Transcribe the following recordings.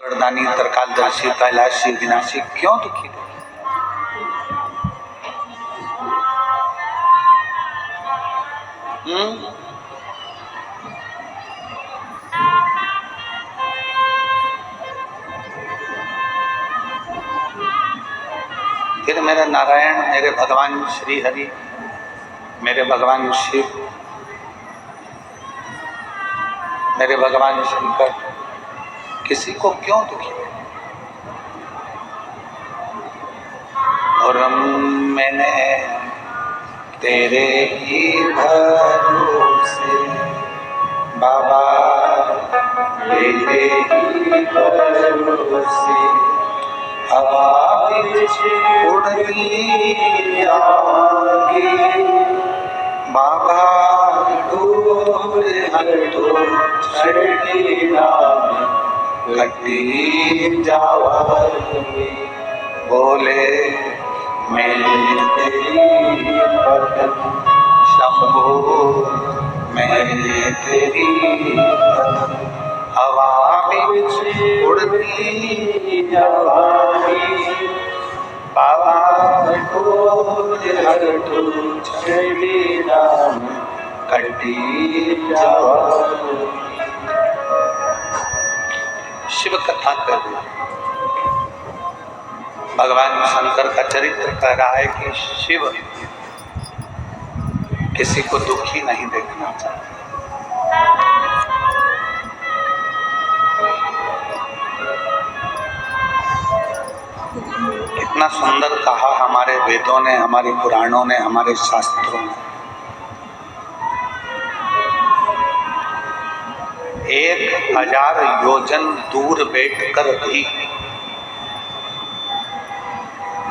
वरदानी तरकालदर्शी कैलाशी विनाशी क्यों दुखी थे? फिर मेरा नारायण, मेरे भगवान श्री हरि, मेरे भगवान शिव, मेरे भगवान शंकर किसी को क्यों दुखी है? और मैंने तेरे ही भरोसे बाबा, तेरे ही भरोसे हवा बिच उड़ती आगे बाबा, दूर हटो छड़ी नाम कटी जावागी। बोले मैं तेरी भगत शंभो, मैं तेरी भगत हवा बिच उड़ती जावागी बाबा, दूर हटो छड़ी नाम कटी जावागी। शिव कथा कर रही, भगवान शंकर का चरित्र कह रहा है कि शिव किसी को दुखी नहीं देखना चाहते। कितना सुंदर कहा हमारे वेदों ने, हमारे पुराणों ने, हमारे शास्त्रों ने। 1000 योजन दूर बैठकर भी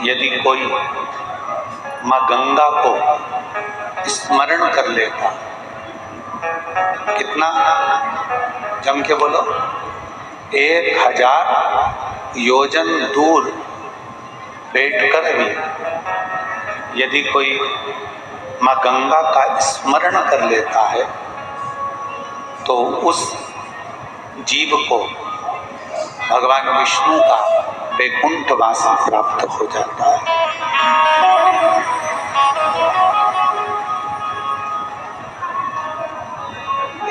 यदि कोई माँ गंगा को स्मरण कर लेता, कितना जम के बोलो, 1000 योजन दूर बैठकर भी यदि कोई माँ गंगा का स्मरण कर लेता है तो उस जीव को भगवान विष्णु का वैकुंठ वास प्राप्त हो जाता है।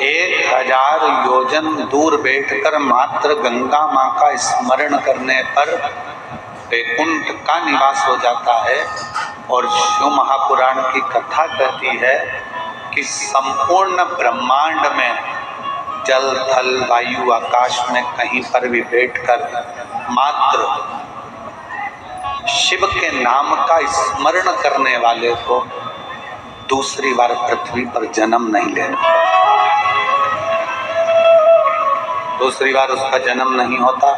1000 योजन दूर बैठकर मात्र गंगा माँ का स्मरण करने पर वैकुंठ का निवास हो जाता है। और शिव महापुराण की कथा कहती है कि संपूर्ण ब्रह्मांड में जल थल वायु आकाश में कहीं पर भी बैठकर मात्र शिव के नाम का स्मरण करने वाले को दूसरी बार पृथ्वी पर जन्म नहीं लेना, दूसरी बार उसका जन्म नहीं होता,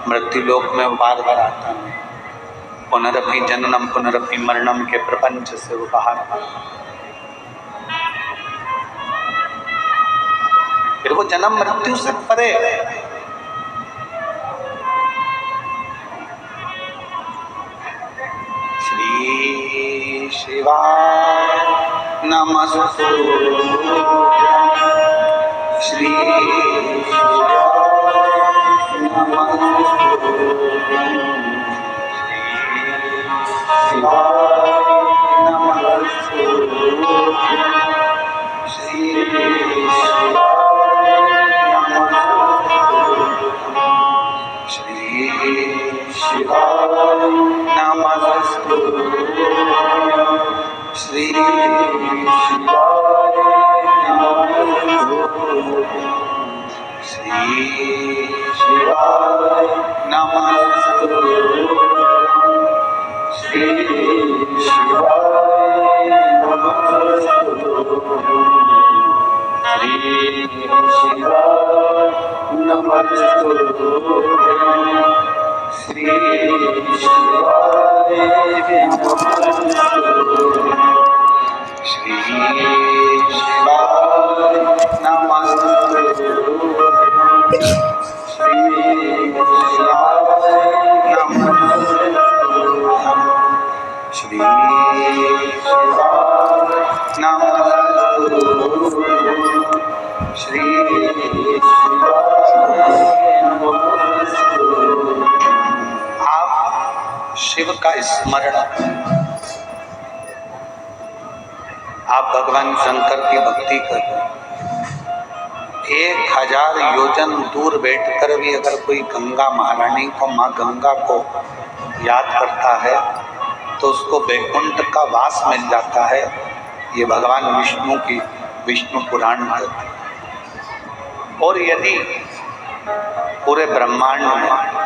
मृत्यु लोक में वो बार बार आता नहीं। पुनरपि जननम पुनरपि मरणम के प्रपंच से वो बाहर, फिर वो जन्म मृत्यु से परे। श्री शिवाय नमस्तुभ्यं, श्री शिवाय नमस्तुभ्यं, श्री शिवाय नमस्तुभ्यं, श्री शिवाय नमस्तुभ्यं, श्री शिवाय नमस्तुभ्यं, श्री शिवाय नमस्तुभ्यं, श्री शिवाय नमस्तुभ्यं, श्री शिवाय नमस्तुभ्यं, श्री शिवाय नमस्तुभ्यं, श्री शिवाय नमस्तुभ्यं, श्री शिवाय नमस्तुभ्यं, श्री शिवाय नमस्तुभ्यं, श्री शिवाय नमस्तुभ्यं, शिव का स्मरण। आप भगवान शंकर की भक्ति कर रहे हैं, 1000 योजन दूर बैठकर भी अगर कोई गंगा महारानी को, माँ गंगा को याद करता है तो उसको वैकुंठ का वास मिल जाता है। ये भगवान विष्णु की विष्णु पुराण कहते हैं। और यदि पूरे ब्रह्मांड में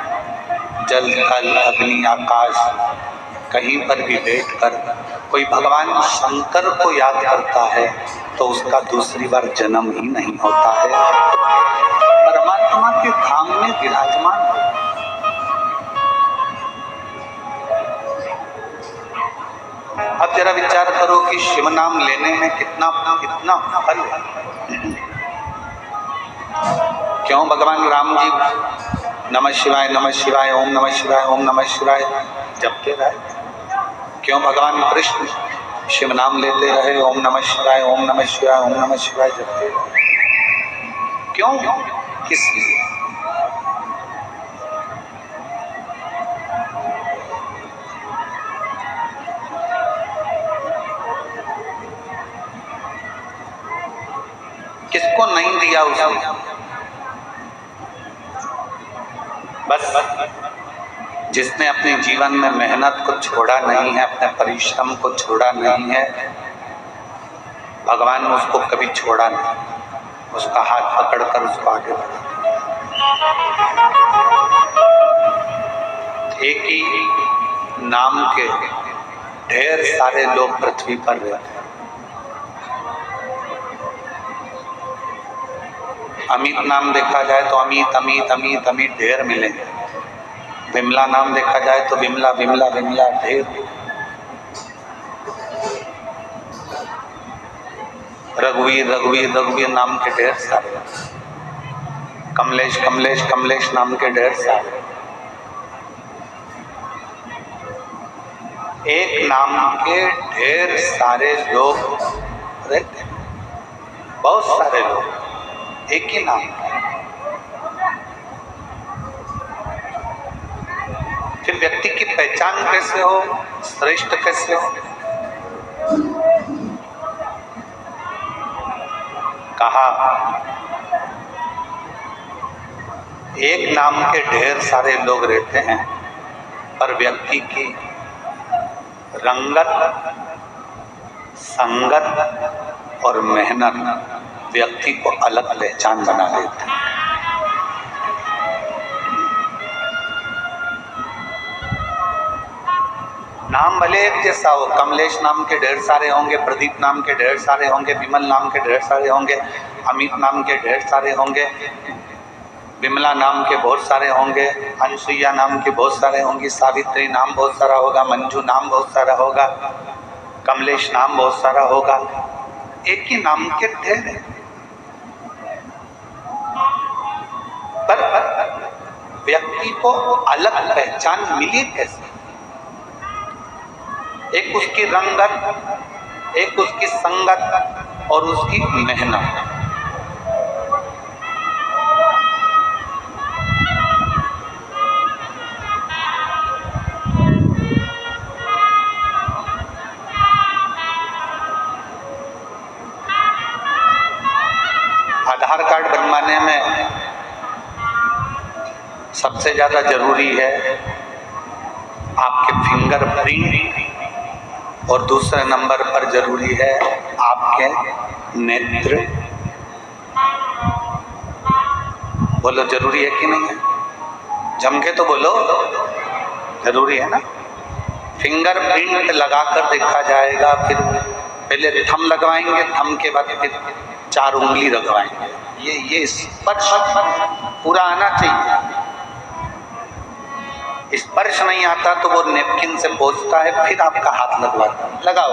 जल, थल, अग्नि, आकाश कहीं पर भी बैठकर कोई भगवान शंकर को याद करता है तो उसका दूसरी बार जन्म ही नहीं होता है, परमात्मा के धाम में विराजमान हो। अब जरा विचार करो कि शिव नाम लेने में कितना फल है। क्यों भगवान राम जी नमः शिवाय, नमः शिवाय, ओम नमः शिवाय, ओम नमः शिवाय जपते रहे? क्यों भगवान कृष्ण शिव नाम लेते रहे, ओम नमः शिवाय, ओम नमः शिवाय, ओम नमः शिवाय जपते रहे? क्यों, किस लिए? किसको नहीं दिया उसने? बस जिसने अपने जीवन में मेहनत को छोड़ा नहीं है, अपने परिश्रम को छोड़ा नहीं है, भगवान ने उसको कभी छोड़ा नहीं, उसका हाथ पकड़कर उसको आगे बढ़ा। एक ही नाम के ढेर सारे लोग पृथ्वी पर रहते हैं। अमित नाम देखा जाए तो अमित अमित अमित अमित ढेर मिलेंगे। विमला नाम देखा जाए तो विमला विमला विमला ढेर। रघुवीर रघुवीर रघुवीर नाम के ढेर सारे। कमलेश कमलेश कमलेश नाम के ढेर सारे। एक नाम के ढेर सारे लोग रहते हैं, बहुत सारे लोग एक ही नाम। फिर व्यक्ति की पहचान कैसे हो, श्रेष्ठ कैसे हो? कहा एक नाम के ढेर सारे लोग रहते हैं, पर व्यक्ति की रंगत, संगत और मेहनत व्यक्ति को अलग पहचान बना देते हैं। नाम भले एक जैसा हो, कमलेश नाम के ढेर सारे होंगे, प्रदीप नाम के ढेर सारे होंगे, विमल नाम के ढेर सारे होंगे, अमित नाम के ढेर सारे होंगे, विमला नाम के बहुत सारे होंगे, अनसुईया नाम के बहुत सारे होंगी, सावित्री नाम बहुत सारा होगा, मंजू नाम बहुत सारा होगा, कमलेश नाम बहुत सारा होगा। एक ही नाम के ढेर है, पर व्यक्ति को अलग पहचान मिली कैसे? एक उसकी रंगत, एक उसकी संगत और उसकी मेहनत। आधार कार्ड बनवाने में सबसे ज्यादा जरूरी है आपके फिंगरप्रिंट, और दूसरे नंबर पर जरूरी है आपके नेत्र। बोलो जरूरी है कि नहीं है? जम के तो बोलो, जरूरी है ना? फिंगरप्रिंट लगाकर देखा जाएगा, फिर पहले थंब लगवाएंगे, थंब के बाद फिर 4 उंगली लगवाएंगे। ये स्पर्श पूरा आना चाहिए। स्पर्श नहीं आता तो वो नेपकिन से पोंछता है, फिर आपका हाथ लगवाता है। लगाओ,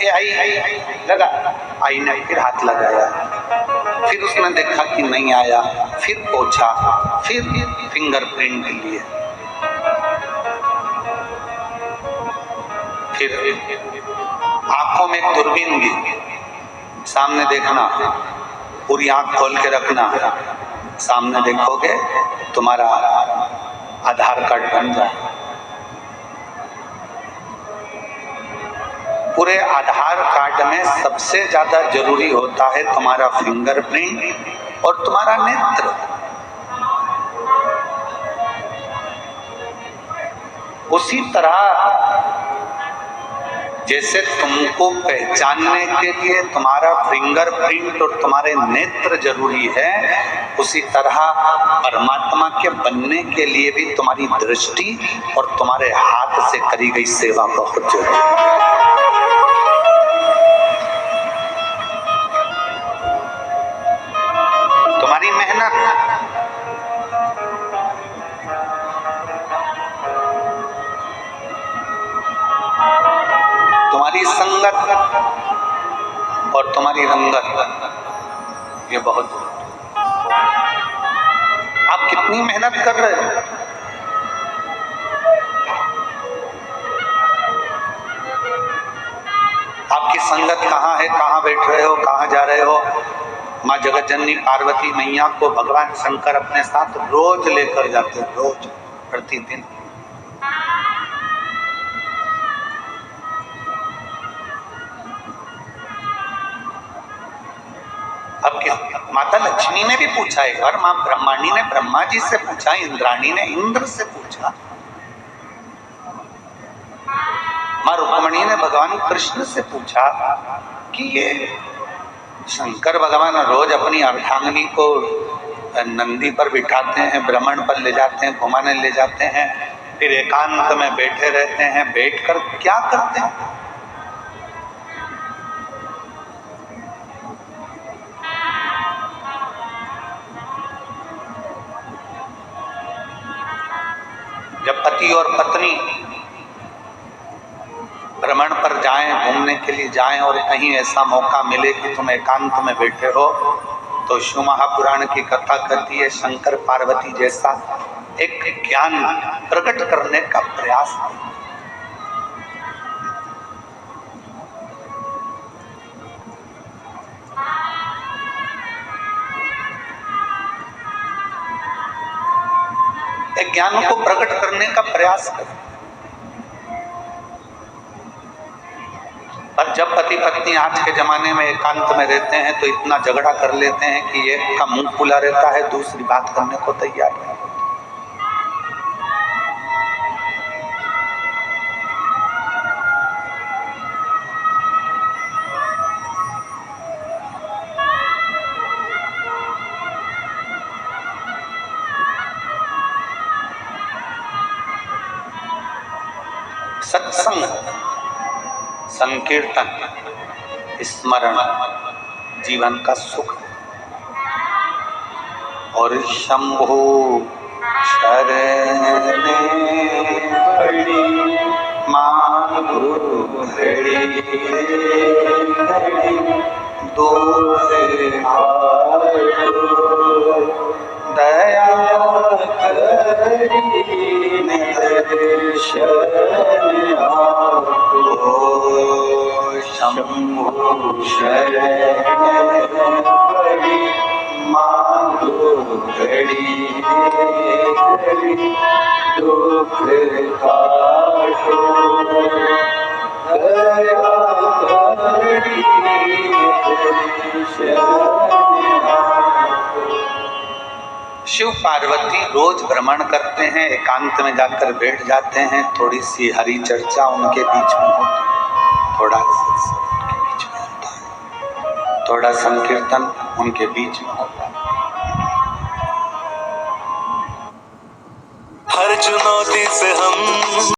ए आई लगा, आई नहीं, फिर हाथ लगाया, फिर उसने देखा कि नहीं आया, फिर पोंछा, फिर फिंगरप्रिंट लिए, फिर आंखों में एक दूरबीन भी, सामने देखना, पूरी आंख खोल के रखना, सामने देखोगे तुम्हारा आधार कार्ड बन जाए। पूरे आधार कार्ड में सबसे ज्यादा जरूरी होता है तुम्हारा फिंगरप्रिंट और तुम्हारा नेत्र। उसी तरह जैसे तुमको पहचानने के लिए तुम्हारा फिंगरप्रिंट और तुम्हारे नेत्र जरूरी है, उसी तरह परमात्मा के बनने के लिए भी तुम्हारी दृष्टि और तुम्हारे हाथ से करी गई सेवा बहुत जरूरी है। तुम्हारी मेहनत, तुम्हारी संगत और तुम्हारी रंगत, ये बहुत। आप कितनी मेहनत कर रहे हो? आपकी संगत कहाँ है, कहाँ बैठ रहे हो, कहाँ जा रहे हो? माँ जगत जननी पार्वती मैया को भगवान शंकर अपने साथ रोज लेकर जाते हैं, रोज, प्रतिदिन। अब माता लक्ष्मी ने भी पूछा एक बार, माँ ब्रह्माणी ने ब्रह्मा जी से पूछा, इंद्राणी ने इंद्र से पूछा, माँ रुक्मणी ने भगवान कृष्ण से पूछा कि ये शंकर भगवान रोज अपनी अर्धांगिनी को नंदी पर बिठाते हैं, भ्रमण पर ले जाते हैं, घुमाने ले जाते हैं, फिर एकांत में बैठे रहते हैं, बैठकर क्या करते हैं? जब पति और पत्नी भ्रमण पर जाएं, घूमने के लिए जाएं और कहीं ऐसा मौका मिले कि तुम एकांत में बैठे हो, तो शिव महापुराण की कथा कहती है शंकर पार्वती जैसा एक ज्ञान प्रकट करने का प्रयास। एक ज्ञान को प्रकट करने का प्रयास करें। पर जब पति पत्नी आज के जमाने में एकांत में रहते हैं तो इतना झगड़ा कर लेते हैं कि एक का मुंह खुला रहता है, दूसरी बात करने को तैयार नहीं। सत्संग, संकीर्तन, स्मरण जीवन का सुख। और शंभो शरणे पड़ी मांगो हरि दोहे दया करी दर्शन आपको। शंभो शरण पड़ी मांगो घड़ी दुख काटो दया करी शिव पार्वती रोज भ्रमण करते हैं, एकांत में जाकर बैठ जाते हैं, थोड़ी सी हरि चर्चा उनके बीच में होती है, थोड़ा सत्संग उनके बीच में होता है, थोड़ा संकीर्तन उनके बीच में होता है। हर चुनौती से हम